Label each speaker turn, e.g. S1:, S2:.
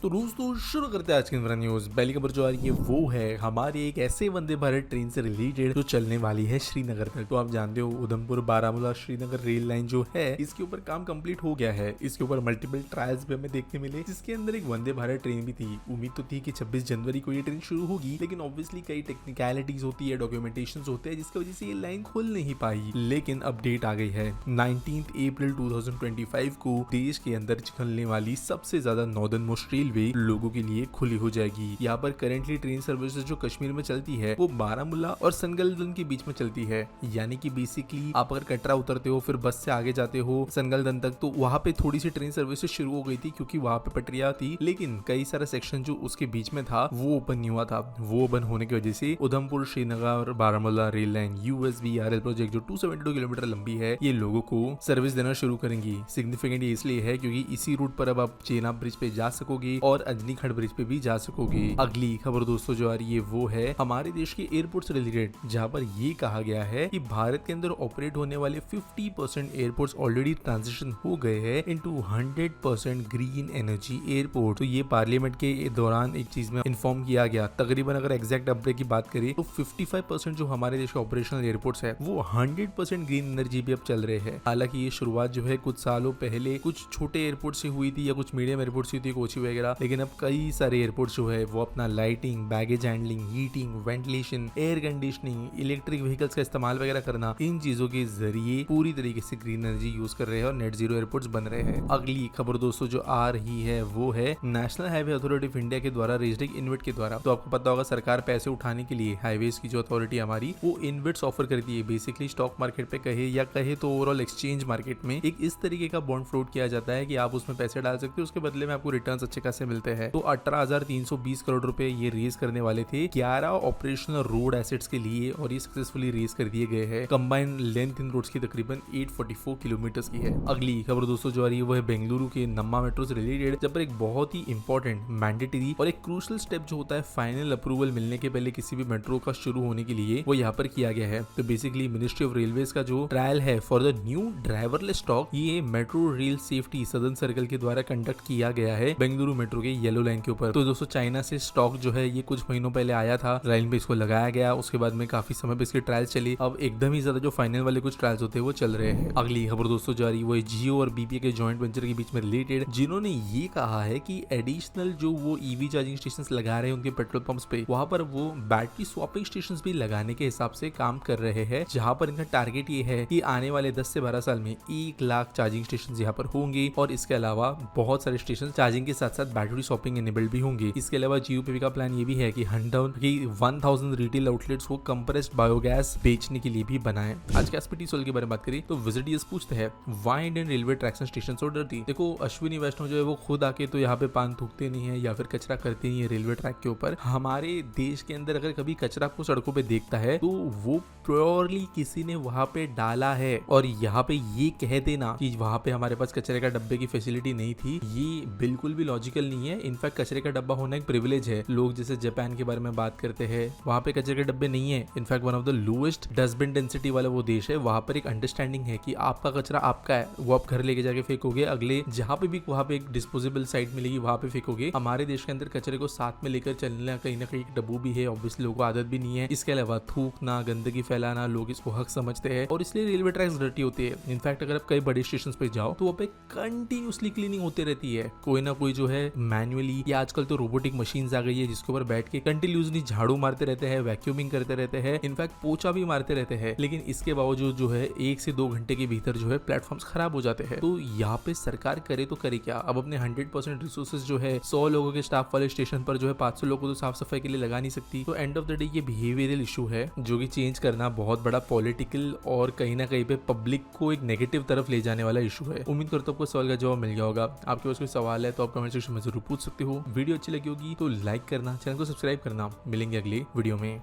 S1: तो दोस्तों शुरू करते हैं आज की न्यूज। पहली खबर जो आ रही है वो है हमारे एक ऐसे वंदे भारत ट्रेन से रिलेटेड जो चलने वाली है श्रीनगर तक। तो आप जानते हो उधमपुर बारामूला श्रीनगर रेल लाइन जो है इसके ऊपर काम कंप्लीट हो गया है। इसके ऊपर मल्टीपल ट्रायल्स भी हमें देखने मिले, जिसके अंदर एक वंदे भारत ट्रेन भी थी। उम्मीद तो थी कि 26 जनवरी को ये ट्रेन शुरू होगी, लेकिन ऑब्वियसली कई टेक्निकलिटीज होती है, डॉक्यूमेंटेशन होते हैं, जिसकी वजह से ये लाइन खुल नहीं पाई। लेकिन अपडेट आ गई है 19 अप्रैल 2025 को देश के अंदर चलने वाली सबसे ज्यादा नॉर्दर्न मोस्ट रेलवे लोगों के लिए खुली हो जाएगी। यहाँ पर करेंटली ट्रेन सर्विसेज जो कश्मीर में चलती है वो बारामूला और सनगलदन के बीच में चलती है। यानी कि बेसिकली आप अगर कटरा उतरते हो फिर बस से आगे जाते हो सनगलदन तक, तो वहाँ पे थोड़ी सी ट्रेन सर्विसेज शुरू हो गई थी क्योंकि वहाँ पे पटरियां थी, लेकिन कई सारा सेक्शन जो उसके बीच में था वो ओपन नहीं हुआ था। वो ओपन होने की वजह से Udhampur Srinagar Baramulla rail line USBRL project जो 272 किलोमीटर लंबी है ये लोगों को सर्विस देना शुरू करेंगी। सिग्निफिकेंट इसलिए है क्योंकि इसी रूट पर अब आप चेनाब ब्रिज पे जा सकोगे और अजनी खड़ ब्रिज पे भी जा सकोगे। अगली खबर दोस्तों जो आ रही है वो है हमारे देश के एयरपोर्ट से रिलेटेड, जहाँ पर ये कहा गया है कि भारत के अंदर ऑपरेट होने वाले 50% एयरपोर्ट्स ऑलरेडी ट्रांजिशन हो गए हैं इनटू 100% ग्रीन एनर्जी एयरपोर्ट। तो ये पार्लियामेंट के दौरान एक चीज में इन्फॉर्म किया गया। तकरीबन अगर एग्जैक्ट अपडेट की बात करें तो 55% जो हमारे देश के ऑपरेशनल एयरपोर्ट्स है वो 100% ग्रीन एनर्जी पे अब चल रहे हैं। हालांकि ये शुरुआत जो है कुछ सालों पहले कुछ छोटे एयरपोर्ट से हुई थी या कुछ मीडियम एयरपोर्ट से हुई थी, कोची वगैरह, लेकिन अब कई सारे एयरपोर्ट जो है वो अपना lighting, baggage handling, heating, ventilation, air conditioning, electric vehicles का इस्तेमाल वगैरह करना, इन चीजों के जरिए पूरी तरीके से ग्रीन एनर्जी यूज कर रहे हैं और नेट जीरो एयरपोर्ट्स बन रहे हैं। अगली खबर दोस्तों जो आ रही है वो है national highway authority of India के द्वारा रेज्ड एक इन्वेट के द्वारा। तो आपको पता होगा सरकार पैसे उठाने के लिए हाईवेज की जो अथॉरिटी हमारी वो इन्वेट्स ऑफर करती है। बेसिकली स्टॉक मार्केट पे कहे तो ओवरऑल एक्सचेंज मार्केट में एक इस तरीके का बॉन्ड फ्लोट किया जाता है कि आप उसमें पैसे डाल सकते हो, उसके बदले में आपको रिटर्न्स अच्छे खासे मिलते हैं। तो 18,320 करोड़ रुपए ये रेज करने वाले थे 11 ऑपरेशनल रोड एसेट्स के लिए और ये सक्सेसफुली रेज कर दिए गए हैं। कंबाइंड लेंथ इन रोड्स की तकरीबन 844 किलोमीटर की है। अगली खबर दोस्तों जो आ रही है वो है बेंगलुरु के नम्मा मेट्रो से रिलेटेड, जब पर एक बहुत ही इंपॉर्टेंट, मैंडेटरी और एक क्रूशल स्टेप जो होता है फाइनल अप्रूवल मिलने के पहले किसी भी मेट्रो का शुरू होने के लिए वो यहाँ पर किया गया है। तो बेसिकली मिनिस्ट्री ऑफ रेलवेज का जो ट्रायल है for the new driverless stock, ये metro rail safety southern circle के द्वारा कंडक्ट किया गया है बेंगलुरु मेट्रो के येलो लाइन के ऊपर। तो दोस्तों चाइना से स्टॉक जो है ये कुछ महीनों पहले आया था, लाइन पे इसको लगाया गया, उसके बाद में काफी समय पे इसके ट्रायल चली। अब एकदम ही ज्यादा जो फाइनल वाले कुछ ट्रायल्स होते हैं वो चल रहे हैं। अगली खबर दोस्तों जा रही है वो जियो और बीपीए के जॉइंट वेंचर के बीच में रिलेटेड, जिन्होंने ये कहा है कि एडिशनल जो वो ईवी चार्जिंग स्टेशन लगा रहे हैं उनके पेट्रोल पंप्स पे, वहां पर वो बैटरी स्वैपिंग स्टेशन भी लगाने के हिसाब से काम कर रहे हैं। जहां पर इनका टारगेट ये है कि आने वाले 10 से 12 साल में 1 लाख चार्जिंग स्टेशन यहाँ पर होंगे और इसके अलावा बहुत सारे स्टेशन चार्जिंग के साथ साथ बैटरी शॉपिंग एनेबल्ड भी होंगे। इसके अलावा जीओपीवी का प्लान ये भी है कि 1000 रिटेल आउटलेट्स को कंप्रेस्ड बायोगैस बेचने के लिए भी बनाएं। आज के एसपीटी सोल के बारे में बात करें तो विजिटर्स पूछते हैं why Indian railway traction station so dirty. देखो अश्विनी वैष्णव जो है वो खुद आके तो यहाँ पे पान थूकते नहीं है या फिर कचरा करते नहीं है रेलवे ट्रैक के ऊपर। हमारे देश के अंदर अगर कभी कचरा को सड़कों पे देखता है तो वो प्योरली किसी ने वहां पे डाला है। और यहाँ पे ये कह देना कि वहां पे हमारे पास कचरे का डब्बे की फैसिलिटी नहीं थी, ये बिल्कुल भी लॉजिकल नहीं है। इनफैक्ट कचरे का डब्बा होना एक प्रिविलेज है। लोग जैसे जापान के बारे में बात करते हैं, वहां पे कचरे के डब्बे नहीं है। In fact one of the lowest dustbin density वाला वो देश है। वहां पर एक अंडरस्टैंडिंग है कि आपका कचरा आपका है, वो आप घर लेके जाके फेंकोगे, अगले जहाँ पे भी वहां पे एक डिस्पोजेबल साइट मिलेगी वहां पे फेंकोगे। हमारे देश के अंदर कचरे को साथ में लेकर चलना कहीं ना कहीं डब्बू भी है, ऑब्वियसली लोगों को आदत भी नहीं है। इसके अलावा थूकना, गंदगी फैलाना, लोग इसको हक समझते हैं और इसलिए रेलवे ट्रैक्स डर्टी होती है। इनफैक्ट अगर आप कई बड़े स्टेशन पे जाओ तो वहाँ पे कंटिन्यूसली क्लीनिंग होती रहती है। कोई ना कोई जो है मैन्युअली या आजकल तो रोबोटिक मशीन्स आ गई है जिसके ऊपर बैठ के कंटिन्यूसली झाड़ू मारते रहते हैं, वैक्यूमिंग करते रहते हैं, इनफैक्ट पोछा भी मारते रहते हैं। लेकिन इसके बावजूद जो है 1 से 2 घंटे के भीतर जो है प्लेटफॉर्म्स खराब हो जाते हैं। तो यहाँ पे सरकार करे तो करे क्या? अब अपने 100% रिसोर्सेज जो है 100 लोगों के स्टाफ वाले स्टेशन पर जो है 500 लोगों को तो साफ सफाई के लिए लगा नहीं सकती। तो एंड ऑफ द डे ये बिहेवियरल इशू है जो कि चेंज करना बहुत बड़ा पॉलिटिकल और कहीं ना कहीं पे पब्लिक को एक नेगेटिव तरफ ले जाने वाला इशू है। उम्मीद करता हूं आपको सवाल का जवाब मिल गया होगा। आपके पास कोई सवाल है तो आप कमेंट सेक्शन में जरूर पूछ सकते हो। वीडियो अच्छी लगी होगी तो लाइक करना, चैनल को सब्सक्राइब करना। मिलेंगे अगली वीडियो में।